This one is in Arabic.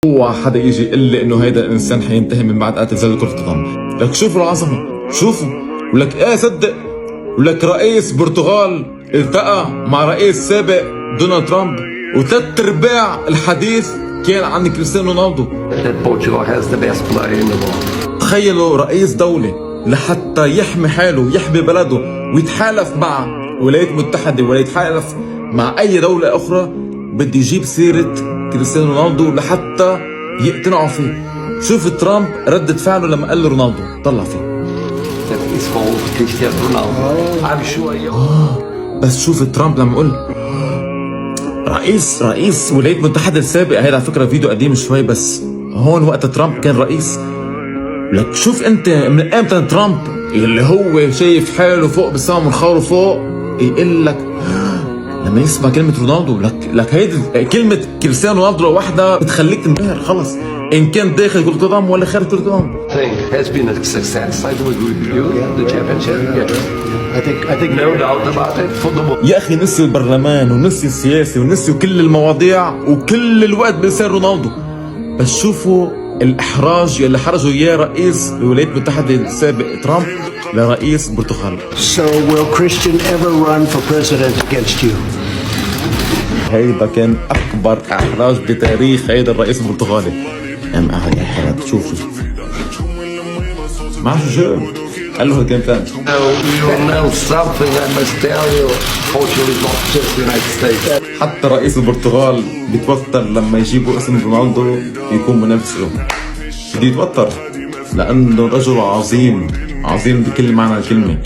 هو حدا يجي يقول لي انه هيدا الانسان حينتهي من بعد قتل زي كرة القدم. لك شوفوا العظمه، شوفوا. ولك ايه صدق، ولك رئيس برتغال التقى مع رئيس سابق دونالد ترامب، وثلاث ارباع الحديث كان عن كريستيانو رونالدو. تخيلوا رئيس دولة لحتى يحمي حاله ويحمي بلده ويتحالف مع الولايات المتحدة ولا يتحالف مع أي دولة أخرى، بدي يجيب سيرة كريستيانو رونالدو لحتى يقتنعوا فيه. شوف ترامب ردة فعله لما قال له رونالدو، طلع فيه. بس شوف ترامب لما قل رئيس الولايات المتحدة السابق، هيدا على فكرة فيديو قديم شوي، بس هون وقت ترامب كان رئيس. لك شوف انت من امتى ترامب اللي هو شايف حاله فوق بالسما منخاره فوق يقول لك لما يسمع كلمة رونالدو، لك هيدي كلمة كريستيانو رونالدو لوحدها بتخليك تنبهر خلص، ان كان داخل كرة قدم ولا خارج كرة قدم. يا اخي نسيوا البرلمان ونسيوا السياسة ونسيوا كل المواضيع وكل الوقت بيصير رونالدو. بس شوفوا الإحراج اللي حرجوا إياه رئيس الولايات المتحدة السابق ترامب لرئيس البرتغال. So will Christian ever run for president against you? هيدا كان أكبر إحراج بتاريخ هيدا الرئيس البرتغالي. قام قاعد يحرج، شوف ما عرفش شو قال له كلام ثاني. حتى رئيس البرتغال بيتوتر لما يجيبوا اسم رونالدو يكون منافس له، بده يتوتر لأنه رجل عظيم بكل معنى الكلمة.